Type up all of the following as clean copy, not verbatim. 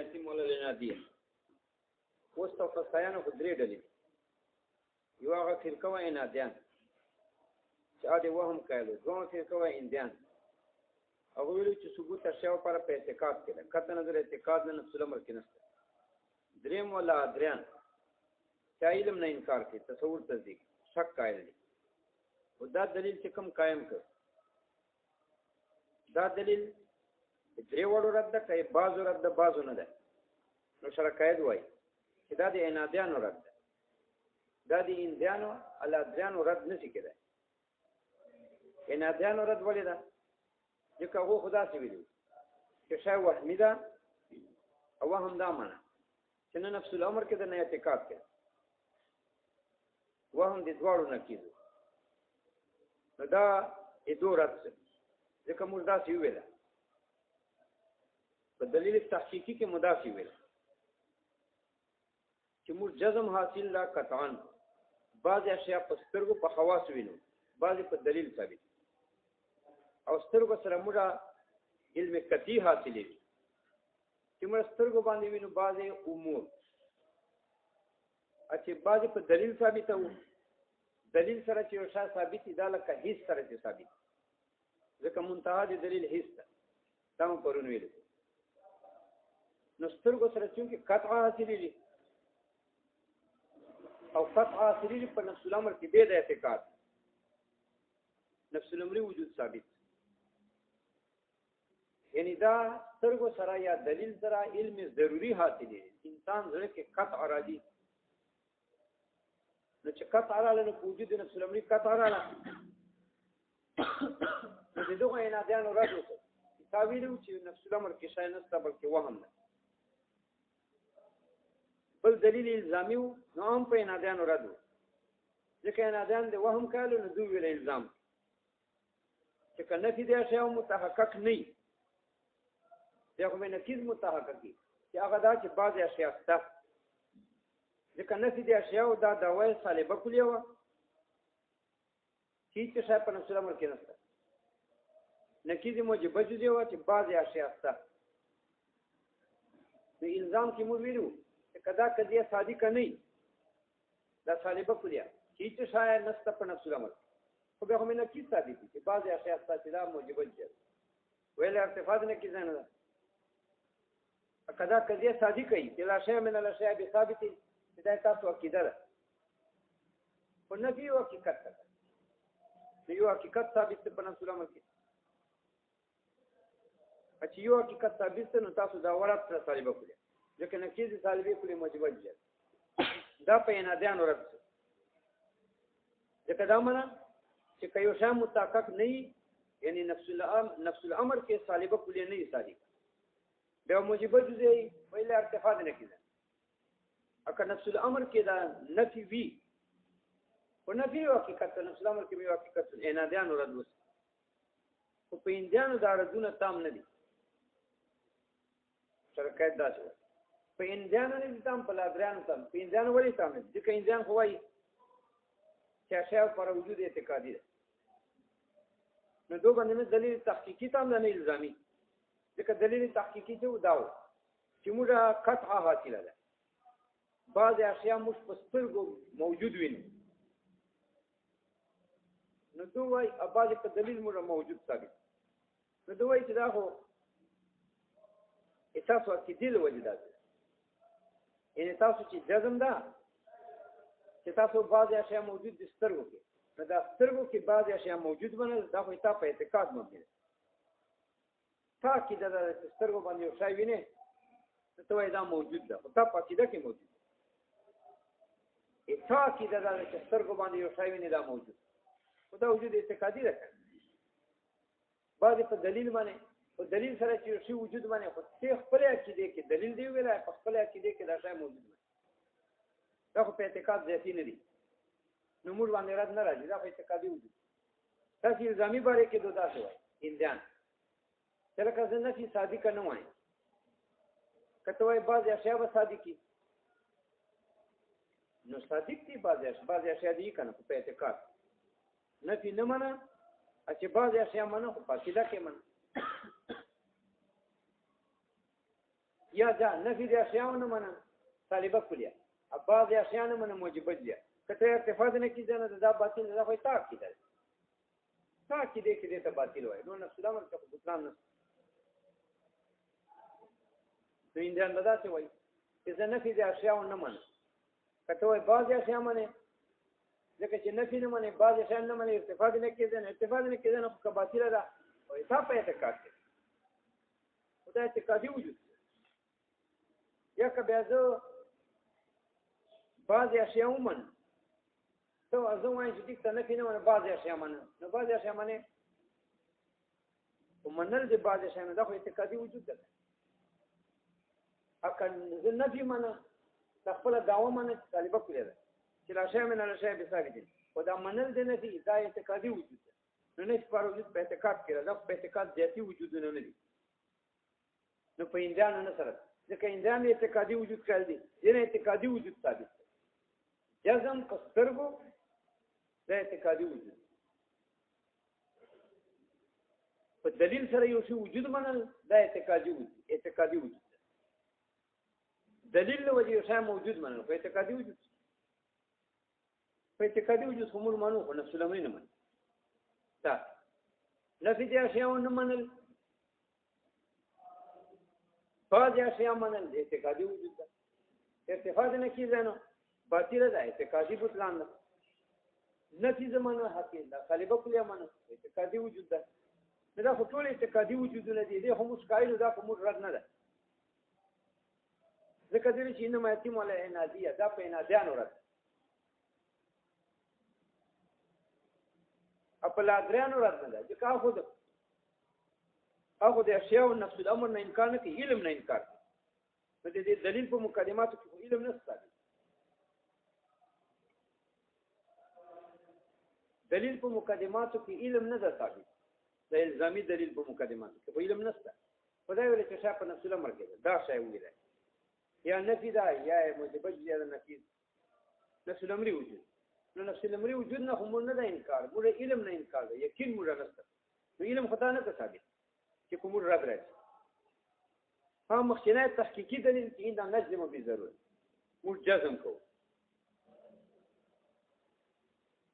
العنایتی مولا العنادیه اوس تفسیانو په درې ډلې یو هغه فرقه و عنادیان چې اده وهم کایلو دوه فرقه و اندیان هغه ویلو چې ثبوت اشیاء پر په اعتقاد کې ده کته نظر اعتقاد نه نفس الامر کې نشته دریم ولا ادریان چې علم نه انکار کوي تصور تصدیق شک قائل دي او دا دلیل چې کوم قائم کړ دا دلیل درې وړو رد کوي بعضو رد بعضو نه ده نو شرکایت وایي چې دا د عنادیانو رد ده دا د اندیانو الادریانو رد نشي کېدای عنادیانو رد ولې ده ځکه هغه خدا سي ویلي چې شی وهمي ده او وهم دا معنی چې نه نفس الامر کې د نه اعتقاد کې وهم د دواړو نه کېدو نو دا دو رد ځکه موږ دا سي ویل په دلیل تحقیقي کې مدافع ویل چې موږ جزم حاصل لا قطعا بعض اشیاء په سترګو په خواص وینو بعض په دلیل ثابت او سترګو سره موږ علم قطعي حاصلې چې موږ سترګو باندې وینو بعض امور چې بعض په دلیل ثابت وو دلیل سره چې یو شی ثابت دی دا لکه هیڅ سره چې ثابت ځکه منتها د دلیل هیڅ دا مو پرون ویل نو سترګو سره چې قطع حاصلې دي او قطع حاصلې په نفس الامر کې به د اعتقاد نفس الامر وجود ثابت یعنی دا سترګو سره یا دلیل سره علم ضروری حاصلې انسان زړه کې قطع راځي نو چې قطع رااله نو وجود نفس الامر قطع رااله نو دغه عنادیانو راځي تاویلو چې نفس الامر کې شای نشته بلکې وهم ده بل دلیل الزامی نو هم په عنادیانو راځي ځکه عنادیان د وهم کالو نو دوی ویل الزام چې کنه فی دې اشیاء متحقق نه دغه مې نقیض متحققي چې هغه دا چې بعض اشیاء شته ځکه نفي دي اشیاء دا دعوی صالبه کلیه و چې شای په نفس الامر کې نشته نقیض موجبه جزئیه و چې بعض اشیاء شته نو الزام کې مو ویلو چې کدا کدی صادقه نه دا صالبه کلیه چې شای نشته په نفس الامر خو به هم نقیض ثابت دي چې بعض اشیاء شته چې دا موجبه جزئیه ویل ارتفاع نه کې ځنه ده کدا کدی صادقه ای چې لا شی من الاشیاء بثابت دا تاسو عقیده ده په نفي او حقیقت ده یو حقیقت ثابت په نفس الامر کې چې یو حقیقت ثابت نو تاسو دا ورته سره صالبه کړئ ځکه نقیض صالبه کړئ موجبه دي دا په عنادیان ورته ځکه دا معنا چې کيو شام متحقق نه یعنی نفس الامر کې صالبه کړئ نه صادق دا موجبه دي ویل ارتفاع نه کیږي اکه نفس الامر کې دا نفي وی او نفي او حقیقت نفس الامر کې یو حقیقت عنادیان رد وس او په اندیانو دا ردونه تام نه دي شرکت دا شو په اندیانو نه تام په لادریانو تام په اندیانو ولی تام دي ځکه اندیان خو وایي چې اشیاء پر وجود اعتقادي ده نو دوه باندې دلیل تحقیقي تام نه الزامي ځکه دلیل تحقیقي څه وداو چې موږ قطع حاصله ده بعض اشیاء مش په سترګو موجود ویني نو دوی اباظ په دلیل موږ موجود ثابت نو دوی چې دا هو اساس او کېدل وجدات ان تاسو چې جزم ده چې تاسو بعض اشیاء موجود دي سترګو کې نو دا سترګو کې بعض اشیاء موجود بنل دا خو تاسو په اعتقاد مبني ده تا کې دا سترګو باندې یو شی ویني ته وای دا موجود ده او تاسو په عقیده کې موجود اتا کی دا چې سترګو باندې یو شی ویني دا موجود او دا وجود اعتقادي ده بعض په دلیل باندې په دلیل سره چې شی وجود باندې خو ته خپل عقیده کې دلیل دی ویلای په خپل عقیده کې دا شی موجود ده دا خو په اعتقاد ذاتی نه دي نو موږ باندې رد نه راځي دا په اعتقادي وجود تاسو الزامي باره کې دوه تاسو وایي اندیان چې لکه څنګه چې صادق نه وایي کته وایي بعض اشیاء به صادقي نو صادق دي بعض اشیاء دي کنه په اعتقاد نفي نه منه چې بعض اشیاء منه په عقیده کې منه یا دا نفي د اشیاء نه منه طالبه کلیه بعض اشیاء نه منه موجبه دي کته ارتفاع نه کیږي نه دا باطل دا خو تاکید ده تاکید کې دې ته باطل وای نو نفس الامر ته بطلان نه نو اندان دا څه وای چې نفي د اشیاء نه منه کته وای بعض اشیاء منه ځکه چې نفي نه منه بعض اشیاء نه منه ارتفاع نه کیږي نه ارتفاع نه کیږي نو که باطل ده او تا په اعتقاد کې خدای اعتقادي وجود یا که بیا زه بعض اشیاء ومنه تو ازو وایم چې دې ته نفي نه منه بعض اشیاء منه نو بعض اشیاء منه ومنل دي بعض اشیاء نه دا خو اعتقادي وجود ده اکه زه نفي منه خپل دعوه منه طالبه کړی ده چې لا شی من لا شی بثابت دي او دا منل دي نه دي دا اعتقادي وجود ده نو نه پر وجود په اعتقاد کې راځي په اعتقاد ذاتي وجود نه دي نو په انجان نه سره ځکه انجان اعتقادي وجود کړل دي ینه اعتقادي وجود ثابت جزم کسترګو د اعتقادي وجود په دلیل سره یو شی وجود منل د اعتقادي وجود دلیل له وجه یو شی موجود منل په اعتقادي وجود همول منو خو نفس الامر نه منل دا نفي د اشیاء نه منل بعض اشیاء منل د اعتقادي وجود ده ارتفاع نه کیږي نو باطل ده اعتقادي بطلان ده نفي زمانه حقیقت طالبه کلیه منو اعتقادي وجود ده دا خو ټول اعتقادي وجودونه دي هم مشکایل دا کوم رد نه ده ځکه چې انما یتیم ولا انادیه دا په انادیانو رد خپل ادریانو رد نه ده ځکه هغه د اشیاء او نفس الامر نه انکار نه کوي علم نه انکار کوي نو د دې دلیل په مقدماتو کې علم نه ستاسو دلیل په مقدماتو کې علم نه ده ثابت د الزامي دلیل په مقدماتو کې علم نشته خدای ولې چې شاپ نفس الامر کې دا شی ویل یا نفي دا یا موجب یا نفي نفس الامر وجود نو نفس الامر وجود نه هم نه ده انکار موږ علم نه انکار ده یقین موږ نشته نو علم خدای نه ثابت چې کوم رد راځي هم مخکنه تحقیقي دلیل چې دا نجم به ضرورت موږ جزم کوو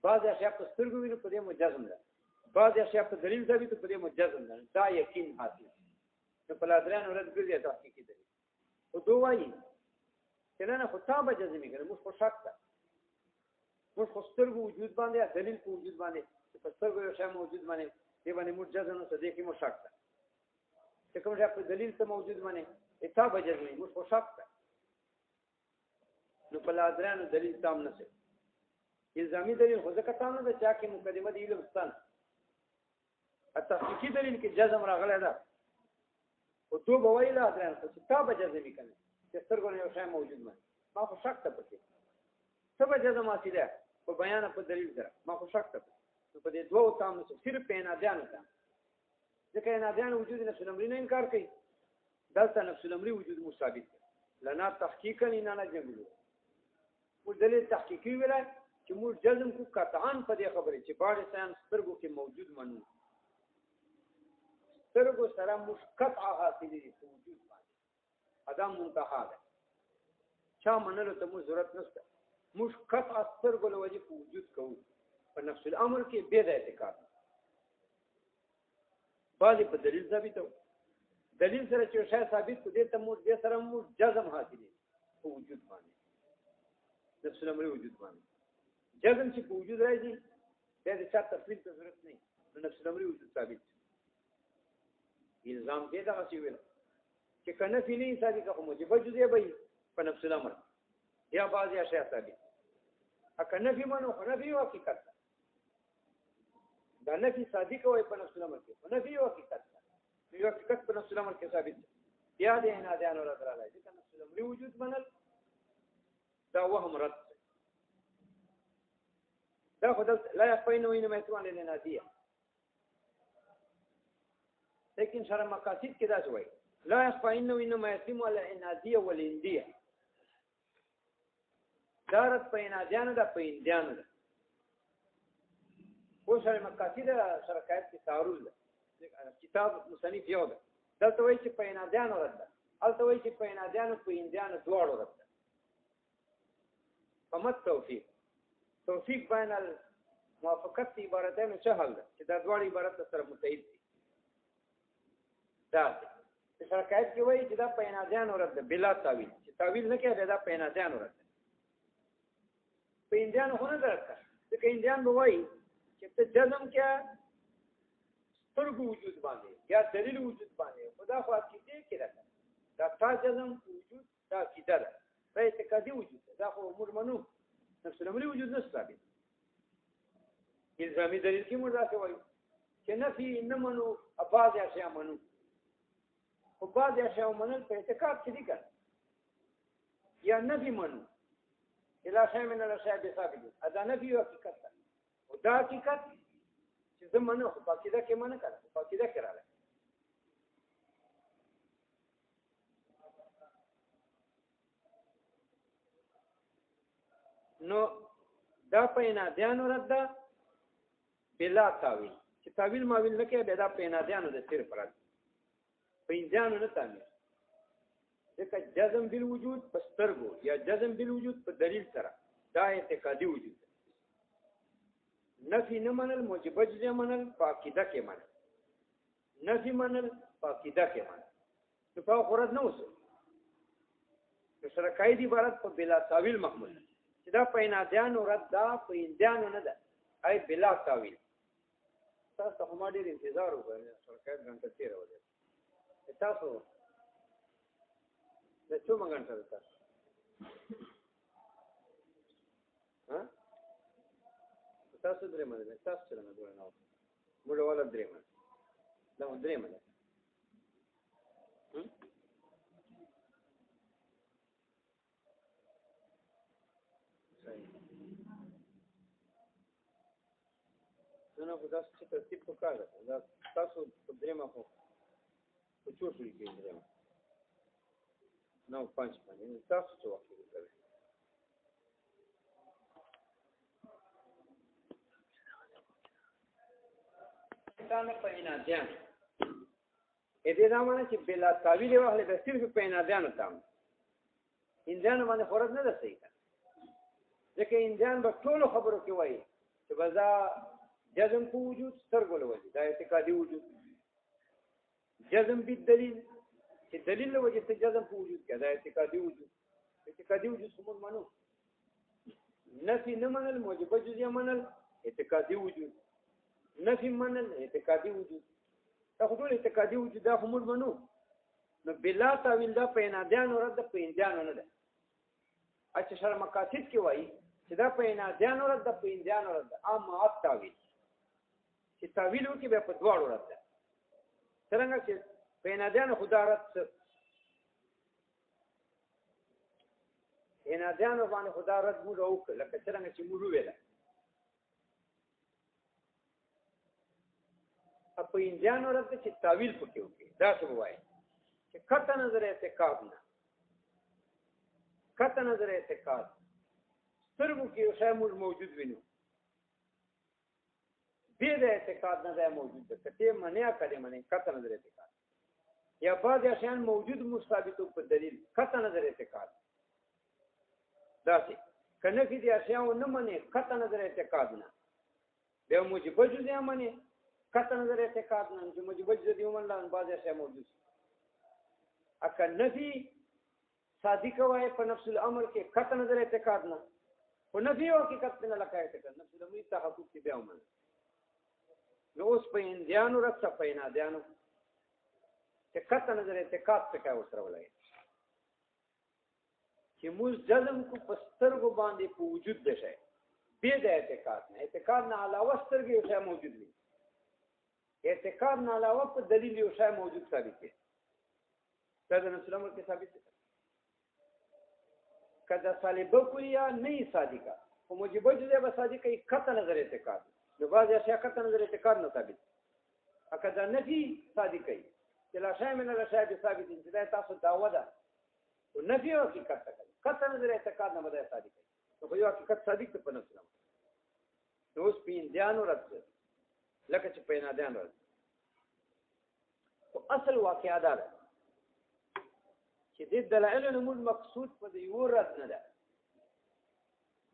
بعض اشیاء په سترګو ویني په دې مجزم ده بعض اشیاء په دلیل ثابت په دې مجزم ده دا یقین حاصل نو په لادران ورته ګرځي تحقیقي دلیل او دوه وایي چې نه خطابه جزمي کړي موږ خو شک ده موږ خو سترګو وجود باندې دلیل په وجود باندې په سترګو یو شی موجود باندې دی باندې موږ جزم نو صدې کې مو شک ده چې کوم شی په دلیل ته موجود باندې اتابه جزمي موږ خو شک ده نو په لادران دلیل تام نه شي الزامي دلیل خو ځکه تام نه ده چې مقدمه دی علم ستان التحقیقي دلیل کې جزم راغلی ده او تو به ویلا درن چې تا به جزمي کنه چې سترګو یو شی موجود ما خو شک ته پکې څه به جزم حاصله په بیان په دلیل سره ما خو شک ته په دې دوه تام نه صرف په نه ځان ته ځکه نه ځان وجود نفس الامر نه انکار کوي دلته نفس الامر وجود مثابت لنا تحقیقا نه نه جملو او دلیل تحقیقي ویلای چې موږ جزم کو قطعا په دې خبره چې باندې سان سترګو کې موجود منو سترګو سره موږ قطع حاصل دي وجود باندې ادم منتها ده چا منلو ته موږ ضرورت نشته موږ قطع سترګو له وجې وجود کوو په نفس الامر کې به د اعتقاد باندې په دلیل ثابت دلیل سره چې شای ثابت کو دې ته موږ دې سره موږ جزم حاصل دي وجود باندې نفس الامر وجود باندې جزم چې په وجود راځي د چا تفصیل ته ضرورت نه نو نفس الامر وجود ثابت الزام دې دا څه ویل چې کنه فی نه ثابت کوم موجب وجود یې به په نفس الامر یا بعضی اشیاء ثابت اکنه فی منو نفی او حقیقت دا نفی صادق وي په نفس الامر کې نفی او حقیقت یو حقیقت په نفس الامر کې ثابت یا دې نه ځان ولا درالای چې نفس الامر وجود منل دا وهم رد دا خدای لا يقين وين ما يتوان للناديه لیکن شرع مقاصد کې دا شوی لا يخفى انه انما يتم على الاناديه والانديه دارت په انادیانو دا په اندیانو ده خو شرع مقاصد شرکایت کې تعارض ده کتاب مصنف یو ده دلته وایي چې په انادیانو رد ده هلته وایي چې په عنادیانو په هندیانو دواړو رد ده فما التوفیق توفیق بین الموافقت عبارتینو څه حل ده چې دا دواړه عبارت سره متحد دي دا چې شرکایت کې وایي چې دا په عنادیانو رد ده بلا تاویل چې تاویل نه کوي دا په عنادیانو رد ده په هندیانو خو نه درته ځکه هندیان به وایي چې ته جزم کې سترګو وجود باندې یا دلیل وجود باندې خدا خو عقیده کې راځي دا تا جزم وجود دا عقیده ده دا اعتقادي وجود ده دا خو موږ منو نفس الامر وجود نه ثابت الزامي دلیل کې موږ راځي وایو چې نفي نه منو اباظ اشیاء منو خو بعض اشیاء منل په اعتقاد کې دي کړه یا نفي منو الا شيء من الاشياء بثابت اذا نفي حقیقت ده او دا حقیقت چې زمونه خو پاکیده کې منه کړه پاکیده کړه نو دا په عنادیانو رد ده بلا تاویل چې تاویل ماویل نه کوي دا په عنادیانو د صرف رد په هندیانو نه تاویل ځکه جزم بالوجود په سترګو یا جزم بالوجود په دلیل سره دا اعتقادي وجود ده نفي نه منل موجب جزء منل په عقیده کې منل نفي منل په عقیده کې منل نو په خورد نه وسو شرکای دی عبارت په بلا تاویل محمول چې دا په عنادیانو رد دا په هندیانو نه ده ای بلا تاویل تاسو هم ډیر انتظار وکړئ شرکای غنټه تیر وځي تاسو د څو غنټه ده ها تاسو درې منځ تاسو سره نه دوه نو موږ ولا درې منځ دا درې منځ نو په تاسو چې ترتیب وکړه دا تاسو په درې ما په چوشو کې درې ما نو پنځ باندې تاسو څه وخت وکړئ انسان په عنادیان دې زمانه چې بلا تاویل واخلې د صرف په عنادیانو تام انسان باندې خورد نه ده صحیح ځکه انسان په ټولو خبرو کې وایي چې بزا جزم په وجود سترګو لوي دا اعتقادي وجود جزم بالدلیل چې دلیل له وجه ته جزم په وجود کې دا اعتقادي وجود څه مانو نفي نه منل موجب جزء منل اعتقادي وجود نفي منل اعتقادي وجود دا خپل اعتقادي وجود دا هم منو نو بلا تاویل دا په عنادیانو رد په هندیانو نه ده اچھا شر مقاصد کې وایي چې دا په عنادیانو رد په هندیانو رد عام معاف تاویل چې تاویل وکي به په دواړو رد ده څنګه چې په عنادیانو خدا رد عنادیانو باندې خدا رد موږ وکړه لکه څنګه چې موږ ویل په هندیانو رد چې تاویل پکې وکي دا څه وایي چې قطع نظر اعتقاد نه قطع نظر اعتقاد سترګو کې یو شی موجود وینو دې د اعتقاد نه ده موجود ده کته منیا کړي منی قطع نظر اعتقاد یا بعض اشیان موجود مثابتو په دلیل قطع نظر اعتقاد دا څه کنه کې دي اشیاء نه منی قطع نظر اعتقاد نه به موجب جزء منی قطع نظر اعتقاد نه چې موجب جزء دی ومن لاندې بعض اشیاء موجود اکه نفي صادق وای په نفس الامر کې قطع نظر اعتقاد نه او نفي او حقیقت نه لکایته کړه نفس الامر تحقق کې بیا ومن نو اوس په هندیانو رڅ په عنادیانو چې قطع نظر اعتقاد څه کوي سره ولای چې موږ جزم کو پسترګو باندې په وجود ده شي به د اعتقاد نه علاوه سترګې یو شی موجود وي اعتقاد نه علاوه په دلیل یو شی موجود ثابت دی دا د اسلام کې ثابت دی کدا صالبه کوریا نه صادقه او موجبه جزء به صادقه قطع نظر اعتقاد نو بعض اشیاء قطع نظر اعتقاد نه ثابت اکدا نفي صادقه چې لا شی من الاشیاء ثابت دي دا تاسو داوا ده او نفي او حقیقت کوي قطع نظر اعتقاد نه بده صادقه نو خو یو حقیقت صادق ته پنځه نو اوس پین ځانو راځي لکه چې پینا ځان راځي او اصل واقعا ده چې دې دلایل نه موږ مقصود په دې یو رد نه ده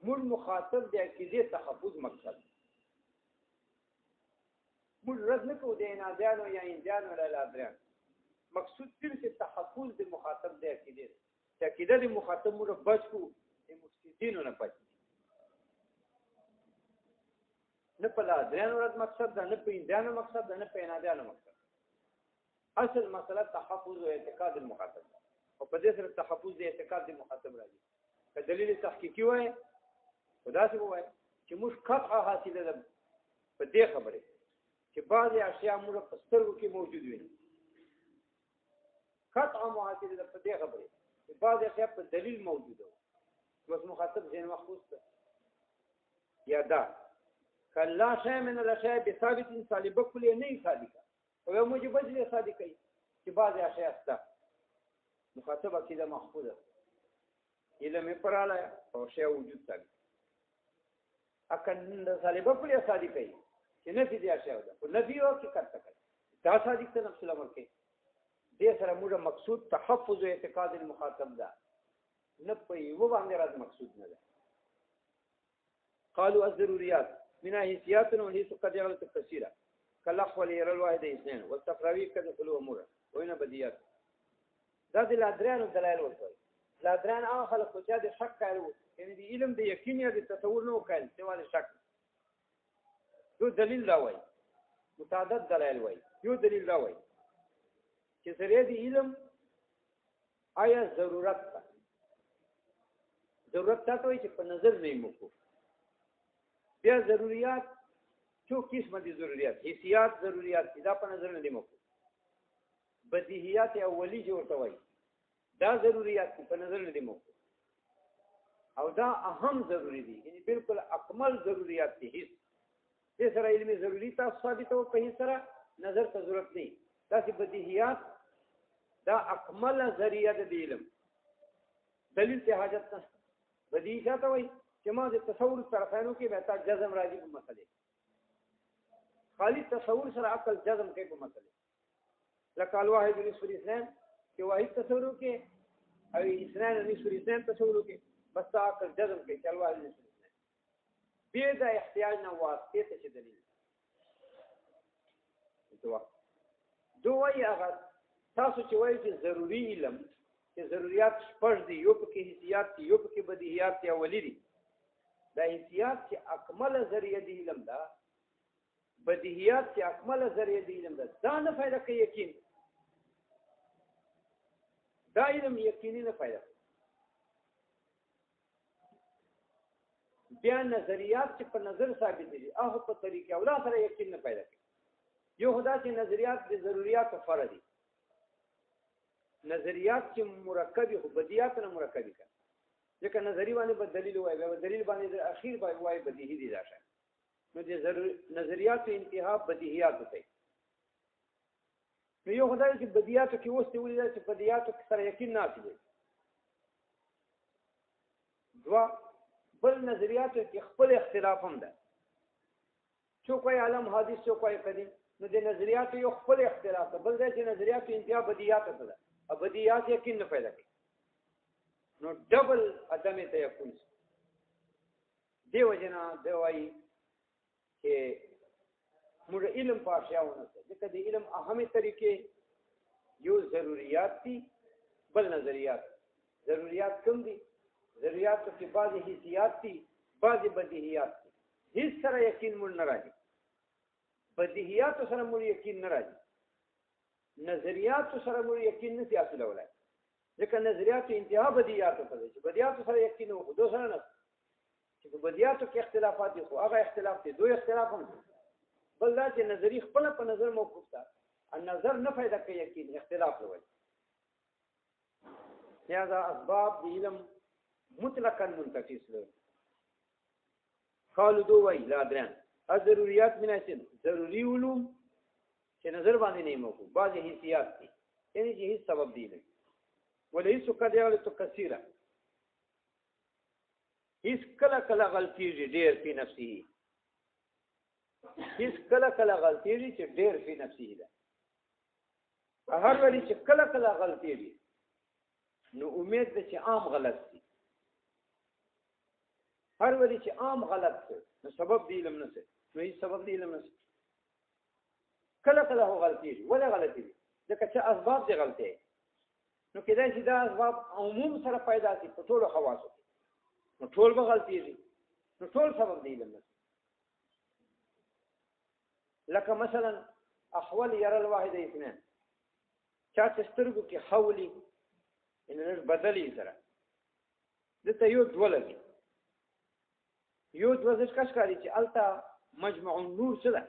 موږ مخاطب دی عقیدې تحفظ مقصد موږ رد نه کوو د انادیانو یا اندیانو له لادران مقصود صرف تحفظ د مخاطب دی عقیدې چې عقیده د مخاطب موږ بچ کو د مفسدینو نه بچ نه په لادرانو رد مقصد ده نه په اندیانو مقصد ده نه په انادیانو مقصد اصل مسله تحفظ او اعتقاد المخاطب او په دې سره تحفظ د اعتقاد د مخاطب راځي که دلیل تحقیقي وای خدا څه وای چې موږ قطعه حاصله ده په دې خبره چې بعضی اشیاء موږ په سترګو کې موجود وي قطعه حاصله ده په دې خبره چې بعضی اشیاء په دلیل موجوده بس مخاطب ذهن محفوظ ده یا دا کله شی من الاشیاء بثابت صالبه کلی نه صادقه او یو موجب دې صادقه چې بعضی اشیاء استه مخاطب عقیده محفوظه علم پراله او شی وجود ثابت اکن صالبه کلی صادقه چې نفي دي اشیاء ده او نفي او حقیقت تک دا صادق ته نفس الامر کې دې سره موږ مقصود تحفظ او اعتقاد المخاطب ده نه په یو باندې راز مقصود نه ده قالوا الضروريات من حيثيات وحيث قد يغلط كثيرا كالأخ وليرى الواحد اثنين والتقراوي كدخل أمورا وهنا بديات دا د لادران او دلایل ورته لادران هغه خلک چې د شک کوي یعنی د علم د یقین یا د تصور نه کوي سوال شک یو دلیل دا وایي متعدد دلایل وایي یو دلیل دا وایي چې سره د علم آیا ضرورت ته وایي چې په نظر نه موقوف بیا ضروريات څو قسمه دي ضروريات حیثیات ضروريات دا په نظر نه موقوف بدیهیات اولی جوړته وایي دا ضروريات په نظر نه موقوف او دا اهم ضروری دي یعنی بالکل اکمل ضروريات دي هیڅ دې سره علمي ضروري تاسو ثابت او په هیڅ سره نظر ته ضرورت نه دا چې بدیهیات دا اکمل ذریعہ د علم دلیل ته حاجت نه بدیهیات وایي چې ما د تصور طرفینو کې بهتر جزم راځي په مسله خالی تصور سره عقل جزم کوي په مسله لکه الواحد نصف الاثنين چې واحد تصور کې او اثنان نصف الاثنين تصور کې بس عقل جزم کوي چې الواحد نصف الاثنين به دا احتیاج نه واسطه ته دلیل دوی هغه تاسو چې وایي چې ضروری علم چې ضرورت شپږ دي یو پکې حیثیات دي یو پکې بدیهیات دي اولی دي دا حیثیات چې اکمل ذریعہ دی علم دا بدیهیات چې اکمل ذریعہ دی علم دا نه فائدہ کوي یقین دا علم یقیني نه فائدہ بیا نظریات چې په نظر ثابت دي هغه په طریقې اوله سره یقین نه فائدہ کوي یو خدا چې نظریات د ضرورت فرع دي نظریات چې مرکبي خو بدیهیات نه مرکبي کړي ځکه نظری باندې په دلیل وایي به دلیل باندې د اخیر به وایي بدیهی دي راشه نو د نظریات انتها بدیهیات کوي نو یو خدای چې بدیهیات کې وسته ولې چې بدیهیات سره یقین نه اچي دوا بل نظریات کې خپل اختلاف هم ده څو کوئی عالم حادث څو کوئی قدیم نو د نظریات یو خپل اختلاف ده بل د نظریات انتها بدیهیات ده او بدیهیات یقین نه پیدا کوي نو ډبل عدم تيقن دیو جنا دوای چې موږ علم پاشاونه ځکه د علم اهمه طریقې یو ضروريات دي بل نظریات ضروريات کوم دي ضروريات کې بعضي حیثیات دي بعضي بدیهیات دي هیڅ سره یقین مول نه راځي بدیهیات سره مول یقین نه راځي نظریات سره مول یقین نه حاصلولای ځکه نظریات انتها بدیهیات ته دي چې بدیهیات سره یقین وو دوه سره نه چې په بدیهیاتو کې اختلافات دي خو هغه اختلاف دي دوه اختلاف هم بل دا چې نظری خپل په نظر موقوف ده النظر نه فائدہ کوي یقین اختلاف لوي لہذا اسباب د علم مطلقاً منتفی سره قالوا دو وی لا دران الضروريات من اسن ضروري علوم چې نظر باندې نه موقوف بعضی حیثیات دي یعنی چې هیڅ سبب دی نه وليس قد يغلط كثيرا هیڅ کله کله غلطي ډېر په نفسه هیڅ کله کله غلطي چې ډېر په نفسه ده هر ولی چې کله کله غلطي دي نو امید ده چې عام غلط دي هر ولی چې عام غلط شي نو سبب دی علم نه شي نو هیڅ سبب دی علم نه شي کله کله هو غلطي دي ولا غلطي دي ځکه چې اسباب دي غلطي نو کله چې دا اسباب عموم سره پیدا شي په ټولو خواصو نو ټول به غلطي دي نو ټول سبب دی علم نه شي لکه مثلا احوال يرى الواحد اثنين چا چې سترګو کې حولي ان نش بدلی سره دته یو دولګي یو دوزش کښکاري چې التا مجمع النور څه ده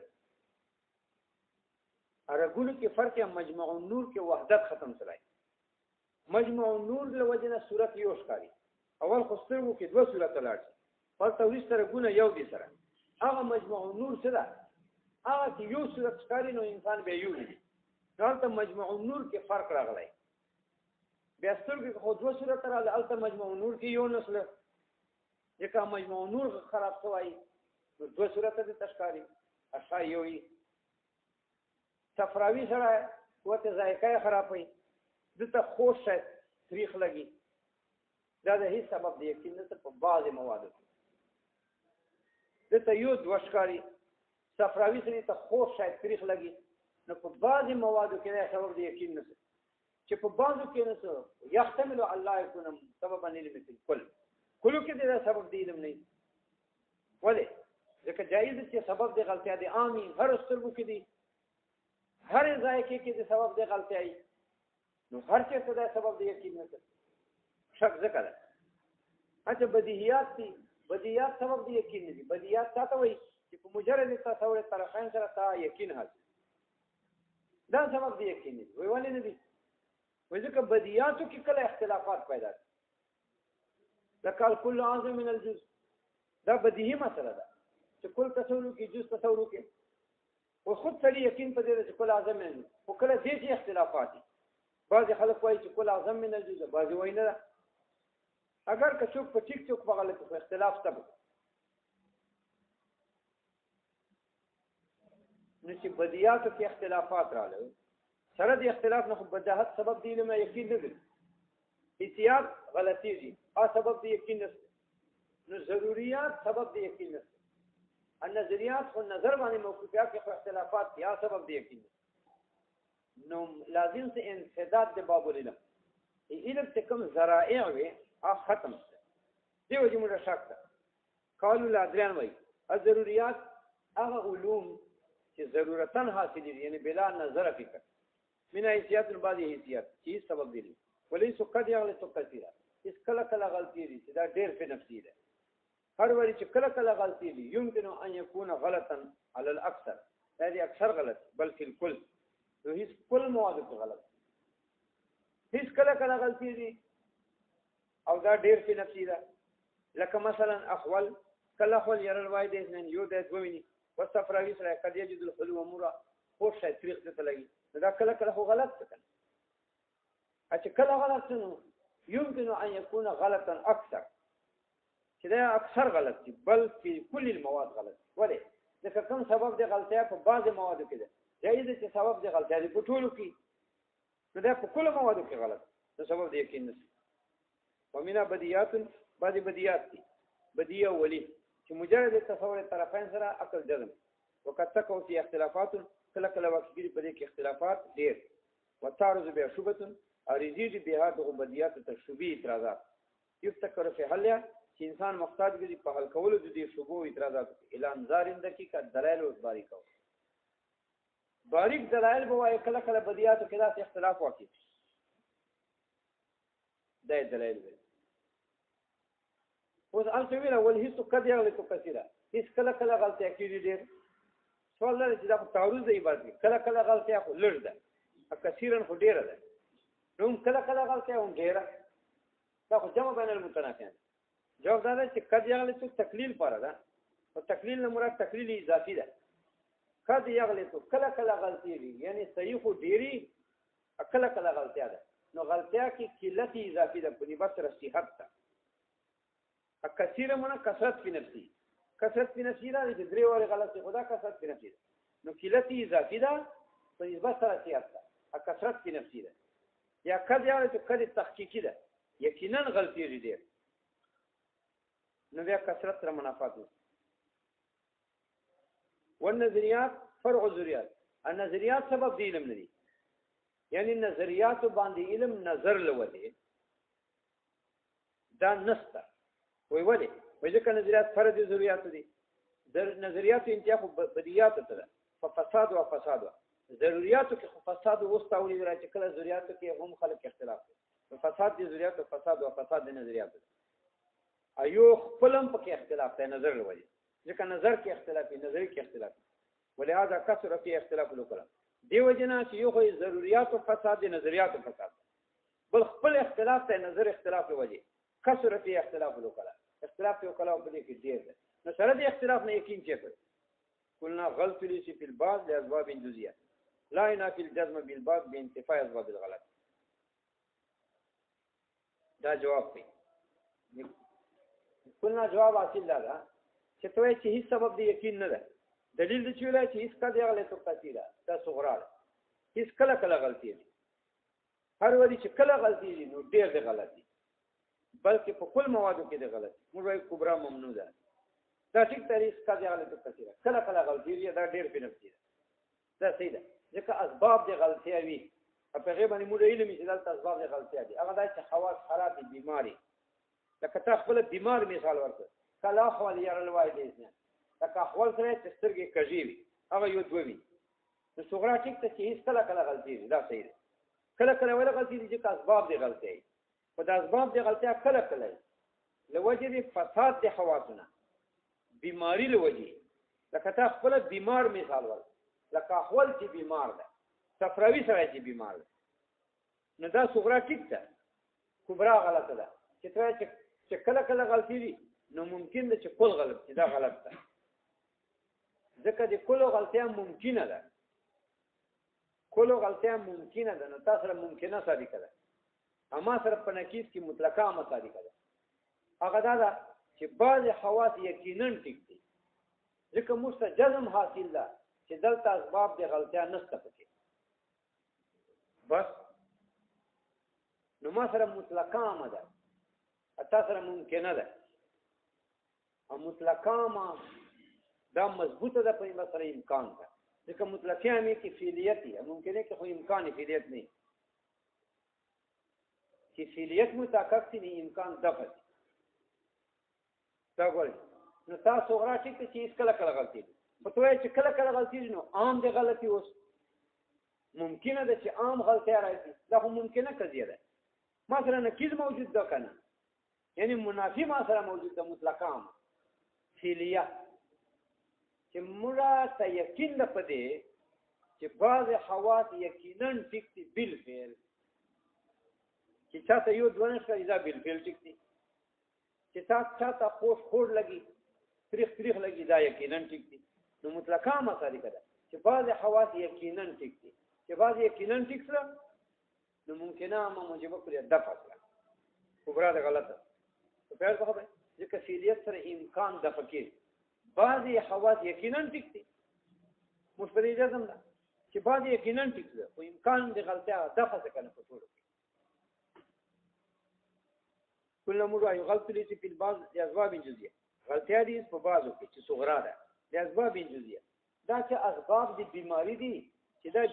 ارګولو کې فرق یا مجمع النور کې وحدت ختم سره مجمع النور له وجنه صورت یو ښکاري اول خو سترګو کې دوه صورت لاړ پر توریس سره ګونه یو دي سره هغه مجمع النور څه ده هغه چې یو صورت ښکاري نو انسان به یو دي دلته مجمع النور کې فرق راغلی بیا سترګو کې خو دوه صورت راغلي الته مجمع النور کې یو نسله یکا مجموع نور خراب شوی نو دوه صورت دي تشکاری اشا یوي صفراوي سره وته ذایقه خراب وي دته خوش تاریخ لګي دا د هیڅ سبب دی چې نه په بعض موادو دته یو دوشکاری صفراوي سره ته خوش تاریخ لګي نو په بعض موادو کې دا سبب دی یقین نه چې په بعضو کې نه يحتمل الله يكون سببا للمثل كل کلو کې دا سبب دی علم نه ولې ځکه جایز چې سبب دی غلطیا دي عامي هر سترګو کې دي هر ذایقه کې دي سبب دی غلطیا نو هر څه دا سبب دی یقین نه شک ذکر اته بدیهیات دي بدیهیات سبب دی یقین نه دي بدیهیات څه وایي چې په مجرد تصور طرفین سره تا یقین حاصل دا سبب دی یقین نه وي ولې نه دي وایي ځکه بدیهیاتو کې کله اختلافات پیدا دي لکه کل اعظم من الجزء دا بدیهی مسله ده چې کل تصور کې جزء تصور کې او خود سړي یقین په دې چې کل اعظم من او کله دې چې اختلافات دي بعض خلک وایي چې کل اعظم من الجزء بعض وایي نه اگر که څوک په ټیک ټوک په غلط په اختلاف سبب نو چې بدیهاتو کې اختلافات راغلي سره د اختلاف نه خو بداهت سبب دی نه یقین نه دي احتیاط غلطی دي سبب دی یقین نشته نو ضروریات سبب دی یقین نشته النظریات خو نظر باندې موقوفیات کې اختلافات یا سبب دی یقین نو لازم سے انسداد د باب العلم علم ته کوم ذرائع وي ختم دی وجه موږ شاکته قالوا الادریان وای الضروريات هغه علوم چې ضرورتاً حاصل دي یعنی بلا نظر فکر من حیثیت بعضی حیثیت چې سبب دی وليس قد يغلط كثيرا اس کله کله غلطی دي دا ډېر په نفسي ده هر وری چې کله کله غلطی دي يمكن ان يكون غلطا على الاكثر دا دي اکثر غلط بلکې الكل نو هیڅ کل مواد کې غلط هیڅ کله کله غلطی دي او دا ډېر په نفسي ده لکه مثلا احوال کله خو ير الواحد اثنين یو د دویني وصفراوي سره کله یجد الحلو امور خو شي طریق ته لګي دا کله کله هو غلط څه اچھا کله غلط نو يمكن ان يكون غلطا اكثر چې دا اکثر غلط دي بل په کل المواد غلط ولې ځکه کوم سبب دی غلطیا په بعض موادو کې ده جایز چې سبب دی غلطیا په ټولو کې نو دا په کل موادو کې غلط دا سبب دی یقین نشي ومنها بدیهات بعض بدیهات دي بدیه ولي چې مجرد تصور طرفین سره عقل جزم وقد تكون في اختلافات کله کله واقعي په دې کې اختلافات ډېر وتعرض بها شبهه اور یزید بها د بدیات تشبیه اعتراضات یفتکر فی حلها چې انسان محتاج دی په حل کولو د دې شبهه اعتراضات اعلان زارین دقیقه دلایل او باریک دلایل به وایي کله کله بدیاتو کې داسې اختلاف واقع دا دلایل دی اوس ان څه ویل ول هیڅ قد یغلط کثیره هیڅ کله کله غلطی کیږي ډېر سوال لري چې دا تعارض دی عبارت کله کله غلطی خو لږ ده کثیرن خو ډېر ده نو کله کله غلطه هم ډیره دا خو جمع بین المتنافیان جواب دا دی چې قد یغلط تقلیل پاره ده او تقلیل نه مراد تقلیل اضافي ده قد یغلط کله کله غلطي دي یعنی صحیح خو ډیری کله کله غلطیا ده نو غلطیا کې قلت اضافي ده په نسبت سره صحت ده کثیر منه کثرت په نفسي کثرت په نفسي ده چې درې واره غلطي خدا کثرت په نفسي ده نو قلت اضافي ده په نسبت سره صحت ده کثرت په نفسي ده یا قد یغلط قد تحقیقي ده یقینا غلطیږي ډېر نو بیا کثرت سره منافات نشته والنظریات فرع النظریات النظریات سبب دی علم نه دي یعنی نظریات باندې علم نظر لولې دا نسته وای ولې وای ځکه نظریات فرع دي ضرورت دي در نظریات انتیا خو بدیات ته ده فساد او فساد ضرورتو کې فساد وستاولي راځي کله ضرورتو کې هم خلک اختلاف فساد دي ضرورت او فساد د نظریات ایو خپلم پکې اختلاف دی نظر لولې ځکه نظر کې اختلاف دی نظر کې اختلاف ولهذا کثر فی اختلاف الکلام دیو جنا چې یو خو ضرورت او فساد دي نظریات او فساد بل خپل اختلاف ته نظر اختلاف لولې کثر فی اختلاف الکلام اختلاف یو کلام په دې کې ډیر دی نو سره د اختلاف نه یقین چیرته قلنا غلط ليس في البعض لاسباب جزئيه لا ينافي الجزم بالبعض بانتفاء اسباب الغلط دا جواب دی قلنا جواب حاصل دا چې ته چې هیڅ سبب دی یقین نه ده دلیل دی چې ویل چې هیڅ کله غلطه تو کثیره دا صغرا هیڅ کله غلطی دي هر وری چې کله غلطی دي نو ډیر دی غلطی بلکې په کل موادو کې دی غلطی موږ وايي کبرا ممنوع ده دا ټیک طریق کله غلطه کثیره کله غلطی دي دا ډیر په نفسي ده دا صحیح ده ځکه اسباب دی غلطی وي په غیبه باندې موږ علم چې دلته اسباب دی غلطی دي هغه دا چې حواس خراب دي بیماری لکه تا خپل بیمار مثال ورته کله احوال یې روایت دي لکه احوال سره چې سترګې کږي وي هغه یو دوی نو صغرا ټیک ته چې هیڅ کله غلطي دي دا صحیح ده کله ولا غلطي دي چې اسباب دي غلطي په د اسباب دي غلطي کله لوجه دي فساد دي حواسونه بیماری لوجه لکه تا خپل بیمار مثال ورته لکه احوال چې بیمار ده صفراوي سره چې بیمار ده نو دا صغرا ټیک ده کبرا غلطه ده چې کله غلطي دي نو ممکن ده چې کول غلط چې دا غلط ده ځکه د کولو غلطیا ممکنه ده نو تاسو سره ممکنه صادقه ده اما سره په نقیض کې مطلقه صادقه ده هغه دا چې بعض حواس یقینا ټیک دي ځکه موږ ته جزم حاصل ده چې دلته اسباب د غلطیا نشته پکې بس نو ما سره مطلقه ده تاسو سره ممکنه ده او مطلقه دا مضبوطه ده په مسره امکان ده ځکه مطلقه همې کې فعلیت دی ممکنه کې خو امکان فعلیت نه چې فعلیت متحقق دي امکان دفع دا ګورئ نو تاسو غواړئ چې هیڅ کله غلطي دي په توګه چې کله غلطي دي نو عام دي غلطي اوس ممکنه ده چې عام غلطي راځي دا خو ممکنه قضیه ده مثلا نقیض موجود ده کنه یعنی منافی ما سره موجود ده مطلقه فعلیت چې موږ ته یقین ده پدې چې بعض حواس یقینا ټیک دي بالفعل چې چاته یو دونه ښه دا بالفعل ټیک دي چې چاته خوش لګي تاریخ لګي دا یقینا ټیک دي نو مطلقه مسالې کړه چې بعض حواس یقینا ټیک دي چې بعض یقینا ټیک سره نو ممکنه ما موجبه کړی دفع کړه کبرا ده غلطه په پیل خبره ځکه فعلیت سره امکان د فکر بعضی حواس یقینا ټیک دي مشبه جزم ده چې بعضی یقینا ټیک ده او امکان د غلطیا دفع کنه په ټولو کله موږ یو غلط لري په بعض اسباب جزئیه غلطیا دي په بعضو کې چې صغرا ده د اسباب جزئیه دا چې اسباب د بیماری دي چې دا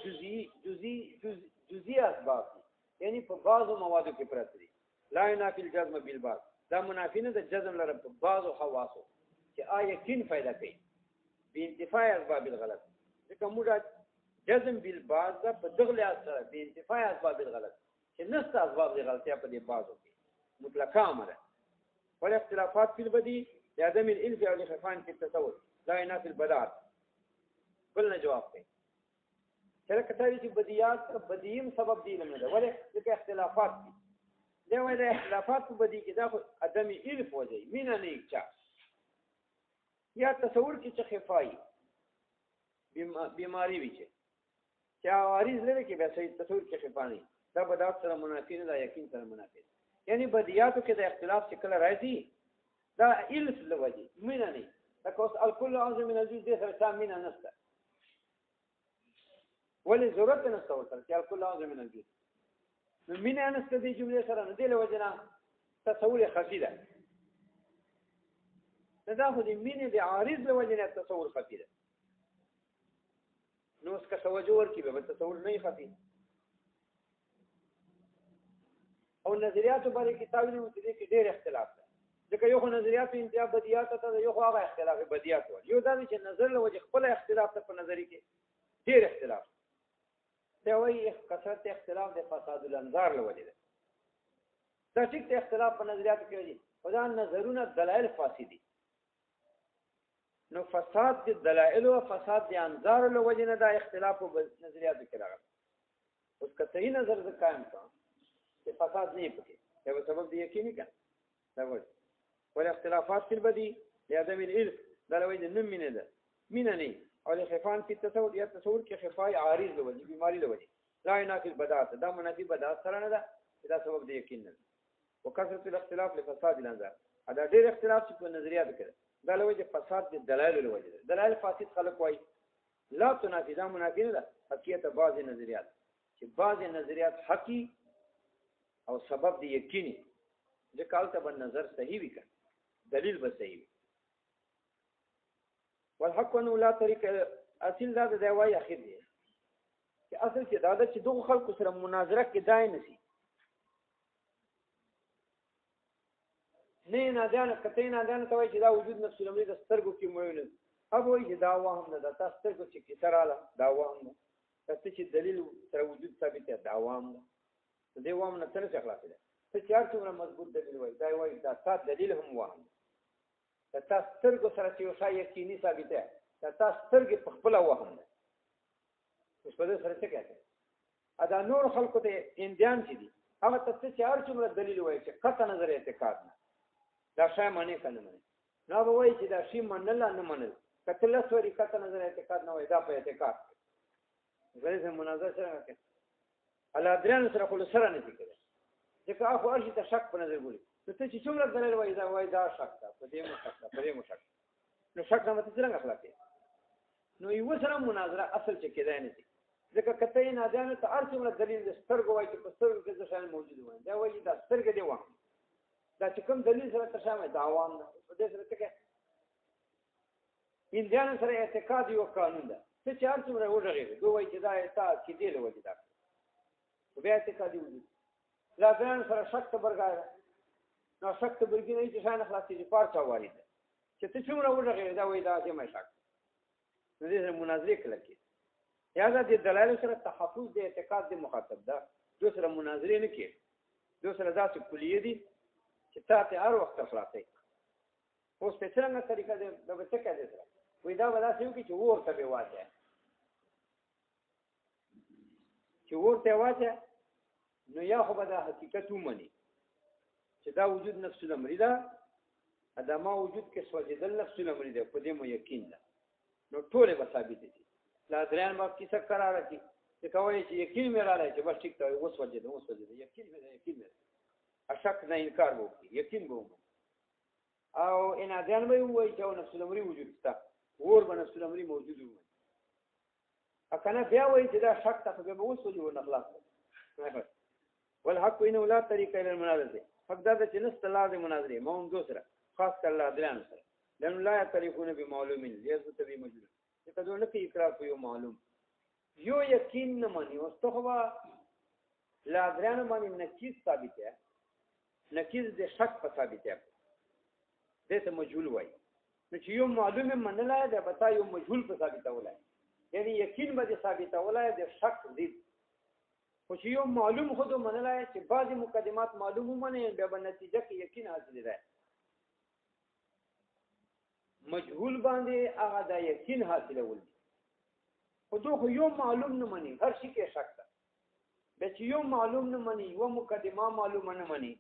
جزئی اسباب دي یعنی په بعضو موادو کې پراته دي لا ينافي الجزم بالبعض دا منافی نه د جزم لپاره په بعضو حواسو چې یقین فائدہ کوي بانتفاع اسباب الغلط ځکه موږ جزم بالبعض په دغه اثر بانتفاع اسباب الغلط چې نست اسباب د غلطیا په دې بعضو کې مطلقه امره ولا اختلافات في البديع لعدم الالف او لخفان في التصور لا ينافي البداعه بل جواب کوي چې کتابي چې بدیات بدیم سبب دی نه ده ولې ځکه اختلافات دي دا وایي د اختلافات په بدی کې دا عدم الف وځي مینا نه چا یا تصور کې چې خفای بیماری وي چې عارض لري کې به صحیح تصور کې خفانی دا بدعت سره منافی نه دا یقین سره منافی یعنی بدیاتو کې د اختلاف شکل راځي دا الف لوجه مینا نه تاسو الکل اعظم من الجزء سره تامین نشته ولې ضرورت نشته ورته چې الکل اعظم من الجزء نو مینا نشته دې جملې سره نه دی لوجه نه تصور خفي ده نه دا خو د مینې د عارض له وجې نه تصور خفي ده نو اوس که توجه ورکړي به تصور نه خفي او نظریاتو باندې کتاب نه وتی دي کې ډېر اختلاف ده ځکه یو خو نظریاتو انتیا بدیات ته یو خو هغه اختلاف بدیات و یو دا چې نظر له وجې خپل اختلاف ته په نظری کې ډېر اختلاف دا وایي کثرت اختلاف د فساد الانظار له وجې ده دا ټیک ته اختلاف په نظریاتو کې دي خدا نظرونه دلایل فاسدي نو فساد د دلایل او فساد د انظار له وجې نه دا اختلاف په نظریاتو کې راغلی اوس که صحیح نظر ز قائم کا چې فساد نه پکې دا به سبب دی یقیني کنه دا وایي ول اختلافات في البدي لعدم الالف دا لوي د نم مینه ده مینه نه او الخفان في التصور یا تصور کې خفای عارض له وجې بیماری له وجې لا ينافي البداءه دا منافي بداءه سره نه ده دا سبب دی یقین نه وکثرت الاختلاف لفساد الانظار دا ډېر اختلاف په نظریاتو کې دا لوي د فساد د دلایل له وجې دلایل فاسد خلق وایي لا تنافي دا منافي نه ده حقیقت بعض نظریات چې بعض نظریات حقي او سبب دی یقیني چې کالته به نظر صحیح وکړي دلیل به صحیح وي والحق انه لا طريق اصل دا د وای اخر دی چې اصل چې دا چې دوه خلکو سره مناظره کې دای نسی نه دانه کته نه دانه توای چې دا وجود نفس الامر د سترګو کې موینه اب وای چې دا وهم نه دا سترګو چې کی سره اله دا وهم نه چې دلیل سره وجود ثابت دی دا وهم نه دې وهم نه تر څه خلاص دی ته چار څومره مضبوط دلیل وای دا وای دا سات دلیل هم وهم دا سترګو سره چې یو شای یقیني ثابت دی دا سترګې په خپل وهم نه اوس په دې سره څه کوي ادا نور خلکو ته اندیان چې دي هغه ته چار څومره دلیل وای چې قطع نظر اعتقاد نه دا شای معنی کنه معنی نو به وای چې دا شی منل نه منل کله سوري قطع نظر اعتقاد نه وای دا په اعتقاد غیر مناظره سره کوي الا درن سره خو سره نه کوي ځکه هغه ارشي ته شک په نظر ګوري نو ته چې څومره دلیل وای دا شک ده په دې مشک نو شک نه مته څنګه اخلاقي نو یو سره مناظره اصل چې کېدای نه دي ځکه کته نه ځانه ته ارشي څومره دلیل د سترګو وای چې په سترګو کې څه شان موجود وای دا وای دا سترګې دی وای دا چې کوم دلیل سره تشامه دا عوام نه په دې سره څه کوي اندیان سره اعتقاد یو قانون ده څه چې ارشي څومره وځي دوی وای چې دا احساس کې دی له وجه دا بیا اعتقادي وجود لا ځان سره شک ته برګاله نو شک ته برګی نه چې شان خلاصي چې پارچا واري ده چې ته څومره وځي دا وای دا چې مې شک نو دې مناظره کړي یا دا د دلایل سره تحفظ د اعتقاد د مخاطب ده دو سره مناظره نه کوي دو سره ذات کلیه دي چې تاسو هر وخت خلاصي اوس په څنګه طریقه د څه کوي سره وې دا ودا سيو کې چې ورته به واځي چې ورته واځي نو یا خو به د حقیقت ومني چې دا وجود نفس الامر ده ادمه وجود کې سوځیدل نفس الامر ده په دې مو یقین ده نو ټول به ثابت دي لا دريان با کیسه قرار دي چې کوي چې یقین مې راځي چې بس ټیک ته اوس وځي یقین مې اشک نه انکار وکړي یقین به او ان اذان به وایي چې نفس الامر وجود شته ور به نفس الامر موجود وي اکنه بیا وایي چې دا شک ته به اوس وځي ورنخلاص والحق انه لا طريق الى المناظره حق دا چې نست لازم مناظره مون دوسره خاص کر الله دريان سره لأن لا يعترفون بمعلوم ليثبت بمجهول څنګه نو کې اقرار کوي معلوم یو یقین نه مانی او استخوا لا دريان باندې نقیص ثابت ہے نقیص د شک په ثابت ہے دته مجهول وای نو چې یو معلوم منلای دا بتا یو مجهول په ثابت ولای یعنی یقین به ثابت ولای د شک دي خو چې یو معلوم خود منلای چې بعضی مقدمات معلومه منه به نتیجه کې یقین حاصل دی مجهول باندې هغه د یقین حاصلول خو دوه یو معلوم نه مني هر شي کې شک ده به چې یو معلوم نه مني یو مقدمه معلومه نه مني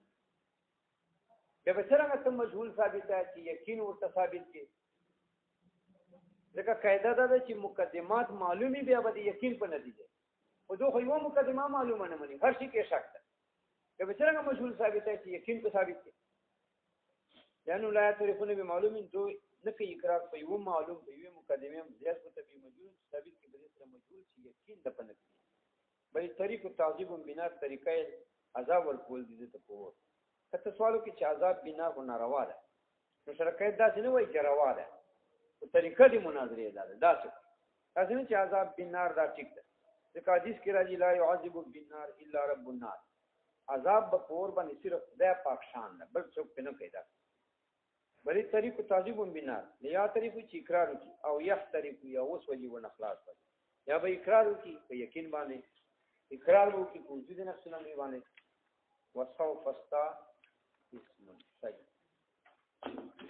به څنګه ته مجهول ثابت ہے چې یقین ورته ثابت کی ځکه قاعده ده چې مقدمات معلومي بیا به یقین په نتیجه خو دوه یو مقدمه معلومه نه مني هر شي کې شک ده به څنګه مجهول ثابت ہے چې یقین په ثابت کی لانه لا يعترفون بمعلوم تو نفي اقرار په یو معلوم په یو مقدمه زیات په تبي مجهول ثابت کې به سره مجهول چې یقین د پنځه بل طریق تعذيب بنا طریقې عذاب ورکول دي ته په کته سوالو کې چې عذاب بنا کو ناروا ده نو سره قید داسې نه وایي چې روا ده او طریقه دی مناظرې ده داسې نه چې عذاب بنار دا ټیک ده ځکه حدیث کې راځي لا يعذب بالنار الا رب النار عذاب به پور باندې صرف خدای پاک شان ده بل څوک نه پیدا بلې طریق تعذيب بالنار یا طریق چې اقرار وکي او يحترق یا وسوي ونخلاص وکي یا به اقرار وکي په یقین باندې اقرار وکي په وجود نفس نه باندې وسوف استا اسم سید